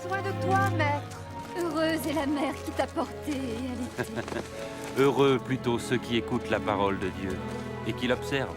besoin de toi, maître. Heureuse est la mère qui t'a porté et allaitée. Heureux plutôt ceux qui écoutent la parole de Dieu et qui l'observent.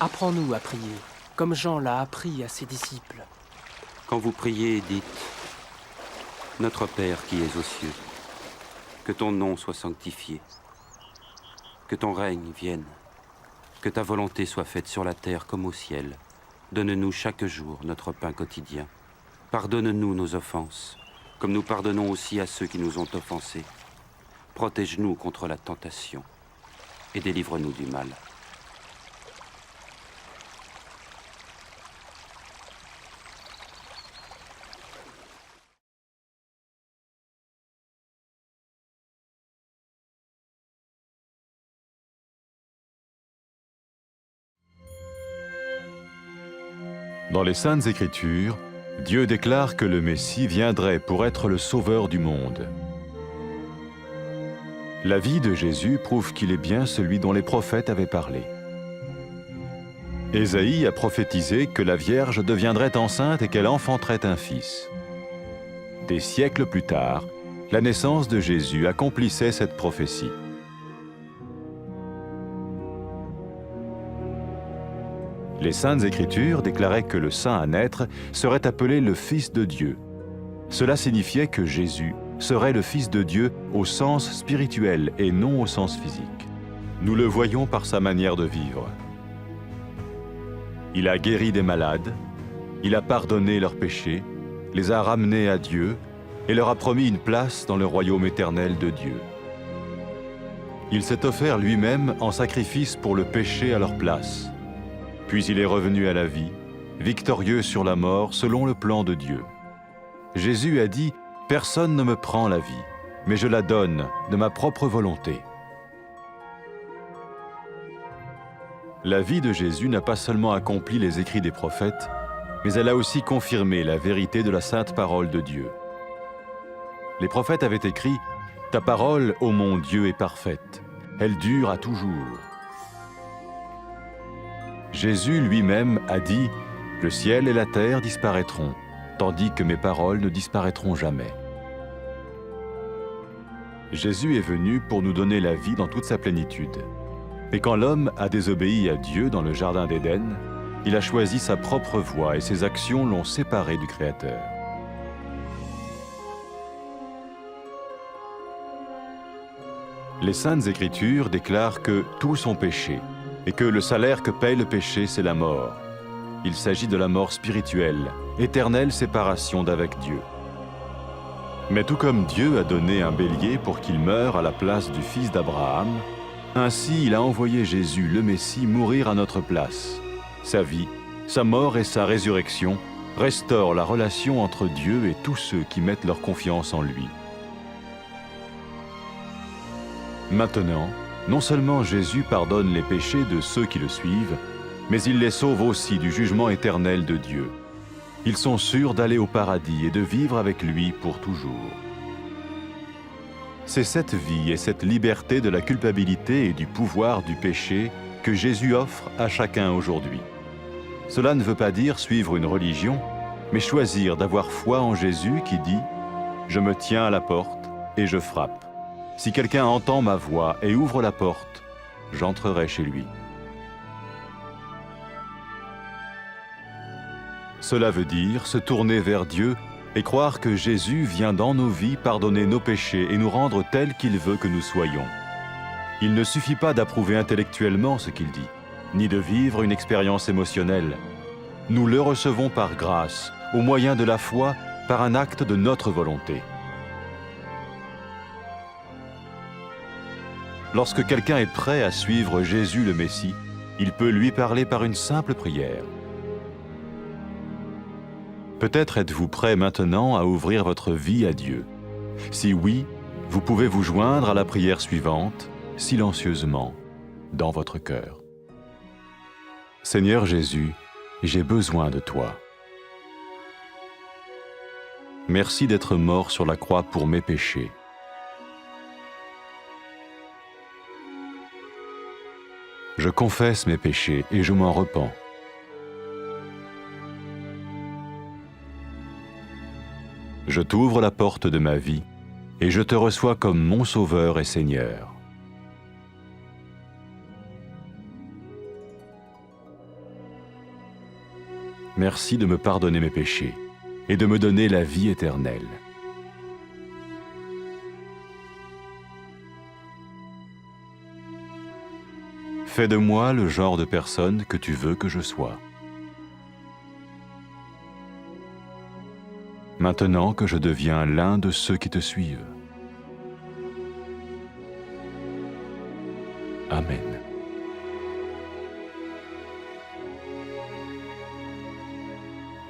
Apprends-nous à prier, comme Jean l'a appris à ses disciples. Quand vous priez, dites « Notre Père qui es aux cieux, que ton nom soit sanctifié, que ton règne vienne, que ta volonté soit faite sur la terre comme au ciel. Donne-nous chaque jour notre pain quotidien. Pardonne-nous nos offenses, comme nous pardonnons aussi à ceux qui nous ont offensés. Protège-nous contre la tentation et délivre-nous du mal. » Dans les Saintes Écritures, Dieu déclare que le Messie viendrait pour être le sauveur du monde. La vie de Jésus prouve qu'il est bien celui dont les prophètes avaient parlé. Ésaïe a prophétisé que la Vierge deviendrait enceinte et qu'elle enfanterait un fils. Des siècles plus tard, la naissance de Jésus accomplissait cette prophétie. Les Saintes Écritures déclaraient que le saint à naître serait appelé le Fils de Dieu. Cela signifiait que Jésus serait le Fils de Dieu au sens spirituel et non au sens physique. Nous le voyons par sa manière de vivre. Il a guéri des malades, il a pardonné leurs péchés, les a ramenés à Dieu et leur a promis une place dans le royaume éternel de Dieu. Il s'est offert lui-même en sacrifice pour le péché à leur place. Puis il est revenu à la vie, victorieux sur la mort selon le plan de Dieu. Jésus a dit « Personne ne me prend la vie, mais je la donne de ma propre volonté. » La vie de Jésus n'a pas seulement accompli les écrits des prophètes, mais elle a aussi confirmé la vérité de la sainte parole de Dieu. Les prophètes avaient écrit « Ta parole, ô mon Dieu, est parfaite, elle dure à toujours. » Jésus lui-même a dit « Le ciel et la terre disparaîtront, tandis que mes paroles ne disparaîtront jamais. » Jésus est venu pour nous donner la vie dans toute sa plénitude. Et quand l'homme a désobéi à Dieu dans le jardin d'Éden, il a choisi sa propre voie et ses actions l'ont séparé du Créateur. Les Saintes Écritures déclarent que tous ont péché et que le salaire que paye le péché, c'est la mort. Il s'agit de la mort spirituelle, éternelle séparation d'avec Dieu. Mais tout comme Dieu a donné un bélier pour qu'il meure à la place du fils d'Abraham, ainsi il a envoyé Jésus, le Messie, mourir à notre place. Sa vie, sa mort et sa résurrection restaurent la relation entre Dieu et tous ceux qui mettent leur confiance en lui. Maintenant, non seulement Jésus pardonne les péchés de ceux qui le suivent, mais il les sauve aussi du jugement éternel de Dieu. Ils sont sûrs d'aller au paradis et de vivre avec lui pour toujours. C'est cette vie et cette liberté de la culpabilité et du pouvoir du péché que Jésus offre à chacun aujourd'hui. Cela ne veut pas dire suivre une religion, mais choisir d'avoir foi en Jésus qui dit « Je me tiens à la porte et je frappe. Si quelqu'un entend ma voix et ouvre la porte, j'entrerai chez lui. » Cela veut dire se tourner vers Dieu et croire que Jésus vient dans nos vies pardonner nos péchés et nous rendre tels qu'il veut que nous soyons. Il ne suffit pas d'approuver intellectuellement ce qu'il dit, ni de vivre une expérience émotionnelle. Nous le recevons par grâce, au moyen de la foi, par un acte de notre volonté. Lorsque quelqu'un est prêt à suivre Jésus le Messie, il peut lui parler par une simple prière. Peut-être êtes-vous prêt maintenant à ouvrir votre vie à Dieu. Si oui, vous pouvez vous joindre à la prière suivante, silencieusement. dans votre cœur. Seigneur Jésus, j'ai besoin de toi. Merci d'être mort sur la croix pour mes péchés. Je confesse mes péchés et je m'en repens. Je t'ouvre la porte de ma vie et je te reçois comme mon Sauveur et Seigneur. Merci de me pardonner mes péchés et de me donner la vie éternelle. Fais de moi le genre de personne que tu veux que je sois. Maintenant que je deviens l'un de ceux qui te suivent. Amen.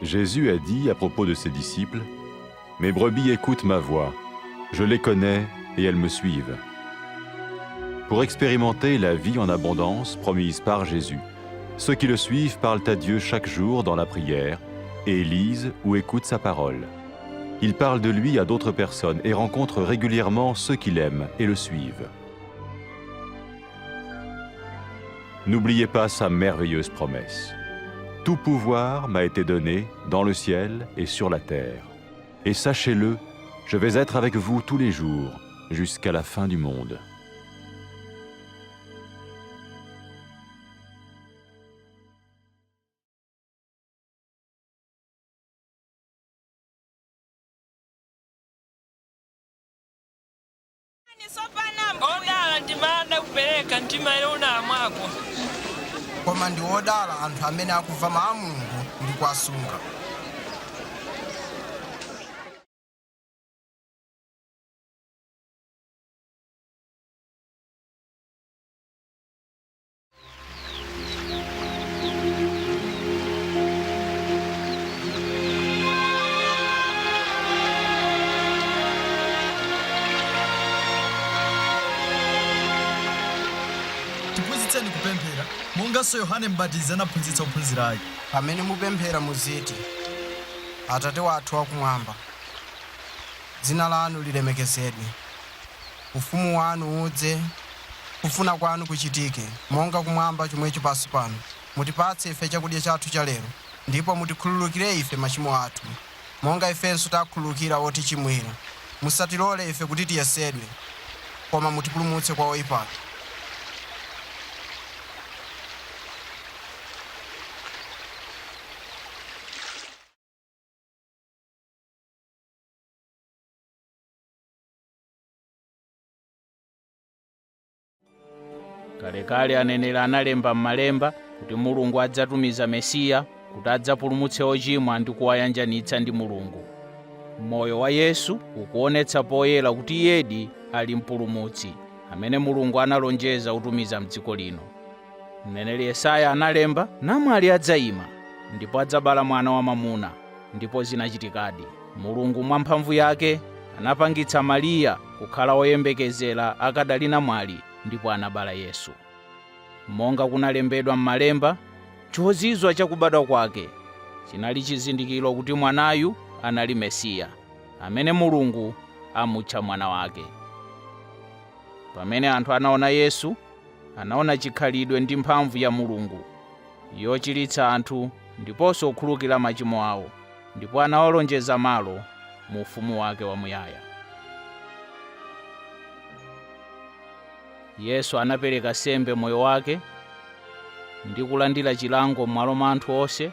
Jésus a dit à propos de ses disciples, « Mes brebis écoutent ma voix, je les connais et elles me suivent. » Pour expérimenter la vie en abondance promise par Jésus, ceux qui le suivent parlent à Dieu chaque jour dans la prière et lisent ou écoutent sa parole. Ils parlent de lui à d'autres personnes et rencontrent régulièrement ceux qui l'aiment et le suivent. N'oubliez pas sa merveilleuse promesse. Tout pouvoir m'a été donné dans le ciel et sur la terre. Et sachez-le, je vais être avec vous tous les jours, jusqu'à la fin du monde. Odala ndimanda kupereka mtima ilona mwako. Koma ndi odala anthu amene akumva mawu a Mulungu ndi kuwasunga. Tiphunzitseni kupemphera monganso Yohane M'batizi anaphunzitsa ophunzira ake. Pamene mupemphera muziti, Atate wathu wakumwamba, dzina lanu lilemekezedwe, ufumu wanu udze, kufuna kwanu kuchitike, monga kumwamba chomwecho pansi pano. Mutipatse ife chakudya chathu cha lero, ndipo mutikhululukire ife machimo athu, monga ifenso takhululukira otichimwira. Musatilole ife kuti tiyesedwe, koma mutipulumutse kwa oyipayo. Kalekale aneneri analemba m'malemba kuti Mulungu adzatumiza Mesiya kuti adzapulumutse ochimwa ndi kuwayanjanitsa ndi Mulungu. Moyo wa Yesu ukuonetsa poyera kuti iyedi ali mpulumutsi amene Mulungu analonjeza kutumiza m'dziko lino. Mneneri Yesaya analemba, namwali adzayima ndipo adzabala mwana wamwamuna, ndipo zinachitikadi. Mulungu mwa mphamvu yake anapangitsa Mariya kukhala woyembekezera akadali namwali, ndipo anabala Yesu. Monga kunalembedwa m'malemba, chozizwa chakubadwa kwake chinali chizindikiro kuti mwanayu anali Mesiya, amene Mulungu amutcha mwana wake. Pamene anthu anaona Yesu, anaona chikhalidwe ndi mphamvu ya Mulungu yochiritsa anthu ndiponso kukhululukira machimo awo, ndipo anawalonjeza malo mu ufumu wake wamuyaya. Yesu anapereka sembe moyo wake ndi kulandira chilango m'malo mwa anthu onse.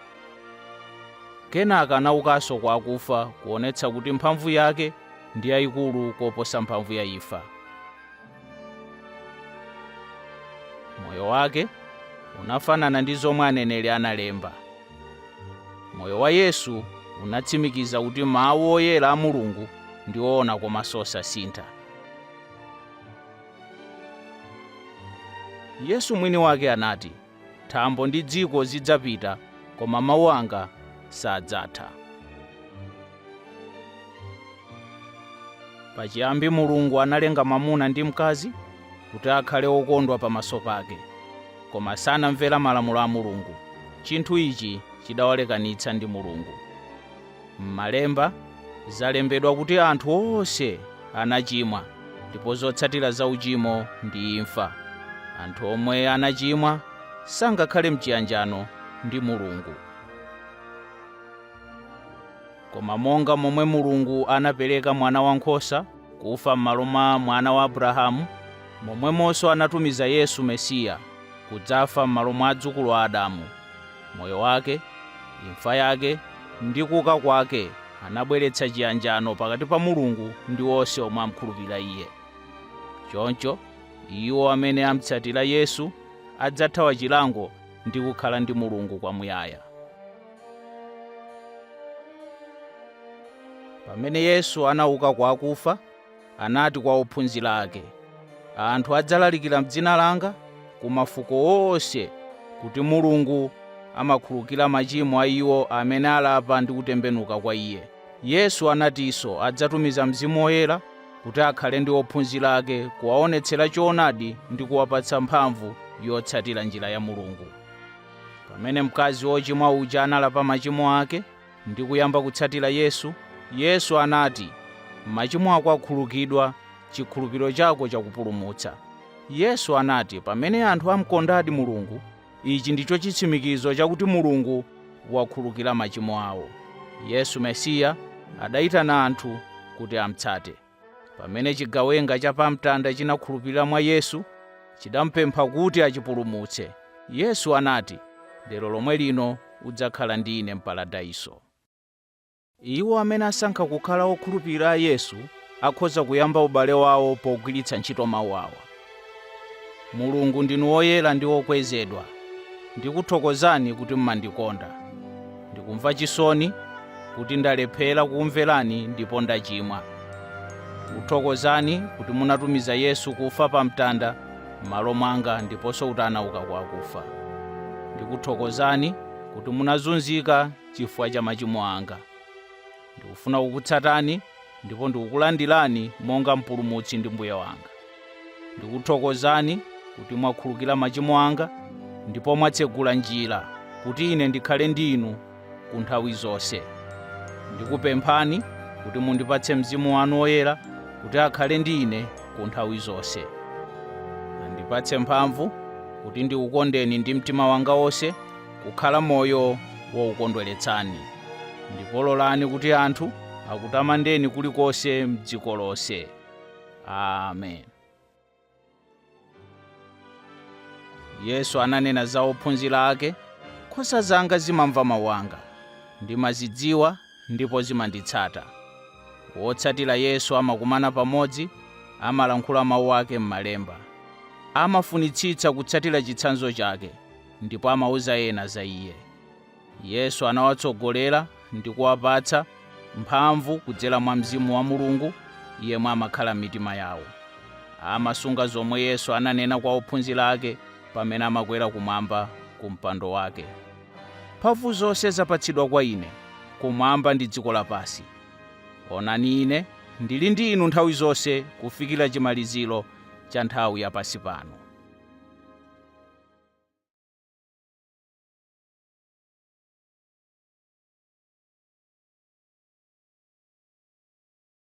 Kenaka anaukanso kwa akufa kuonetsa kuti mphamvu yake ndi yayikulu koposa mphamvu ya imfa. Moyo wake unafanana ndi zomwe aneneri analemba. Moyo wa Yesu unatsimikiza kuti mawu oyera a Mulungu ndi oona komanso osasintha. Yesu mwini wake anati, thambo ndi dziko zidzapita, koma mawu anga sadzatha. Pachiyambi Mulungu analenga mwamuna ndi mkazi kuti akhale okondwa pamaso pake. koma sanamvera malamulo a Mulungu. Chinthu ichi chidawalekanitsa ndi Mulungu. M'Malemba zalembedwa kuti anthu onse anachimwa, ndipo zotsatira za uchimo ndi imfa. Anthu omwe anachimwa sangakhale m'chiyanjano ndi Mulungu. Koma monga momwe Mulungu anapereka mwana wankhosa kufa m'malo mwa mwana wa Abrahamu, momwemonso anatumiza Yesu Mesiya kudzafa m'malo mwa adzukulu a Adamu. Moyo wake, imfa yake ndi kuuka kwake anabweretsa chiyanjano pakati pa Mulungu ndi onse omwe amkhulupirira Iye. Choncho iwo amene amutsatira Yesu adzathawa chilango ndi kukhala ndi Mulungu kwamuyaya. Pamene Yesu anauka kwa akufa, anati kwa ophunzira ake, anthu adzalalikira m'dzina langa ku mafuko onse kuti Mulungu amakhululukira machimo a iwo amene alapa ndi kutembenuka kwa Iye. Yesu anatinso adzatumiza Mzimu Woyera kuti akhale ndi ophunzira ake, kuwaonetsera choonadi ndi kuwapatsa mphamvu yotsatira njira ya Mulungu. Pamene mkazi wochimwa uja analapa machimo ake ndi kuyamba kutsatira Yesu, Yesu anati, machimo ako akhululukidwa, chikhulupiriro chako chakupulumutsa. Yesu anati, pamene anthu amukondadi Mulungu, ichi ndicho chitsimikizo chakuti Mulungu wakhululukira machimo awo. Yesu Mesiya adayitana anthu kuti amutsate. Pamene chigawenga cha pamtanda chinakhulupirira mwa Yesu, chidamupempha kuti achipulumutse. Yesu anati, lero lomwe lino udzakhala ndi Ine m'paradaiso. Iwo amene asankha kukhala okhulupirira Yesu akhoza kuyamba ubale wawo pogwiritsa ntchito mawu awa. Mulungu ndinu woyera ndi wokwezedwa. Ndikuthokozani kuti mmandikonda. Ndikumva chisoni kuti ndalephera kukumverani ndipo ndachimwa. Ndikuthokozani kuti munatumiza Yesu kufa pa mtanda m'malo mwanga ndiponso kuti anauka kwa akufa. Ndikuthokozani kuti munazunzika chifukwa cha machimo anga. Ndikufuna kukutsatani ndipo ndikukulandirani monga mpulumutsi ndi mbuye wanga. Ndikuthokozani kuti mwakhululukira machimo anga ndipo mwatsegula njira kuti ine ndikhale ndi inu ku nthawi zonse. Ndikupemphani kuti mundipatse Mzimu wanu Woyera kuti akhale ndi ine ku nthawi zonse. Andipatse mphamvu kuti ndikukondeni ndi mtima wanga wonse, kukhala moyo wokukondweretsani. Ndipo lolani kuti anthu akutamandeni kulikonse m'dziko lonse. Amen. Yesu ananena za ophunzira ake, nkhosa zanga zimamva mawu anga, ndimazidziwa ndipo zimanditsata. Wotsatira Yesu amakumana pamodzi, amalankhula mawu ake m'Malemba. Amafunitsitsa kutsatira chitsanzo chake, ndipo amauza ena za Iye. Yesu anawatsogolera ndi kuwapatsa mphamvu kudzera mwa Mzimu wa Mulungu, yemwe amakhala m'mitima yawo. Amasunga zomwe Yesu ananena kwa ophunzira ake pamene amakwera kumwamba ku mpando wake. Mphamvu zonse zapatsidwa kwa Ine, kumwamba ndi dziko lapansi. Onani Ine ndili ndi inu nthawi zonse kufikira chimaliziro cha nthawi yapansi pano.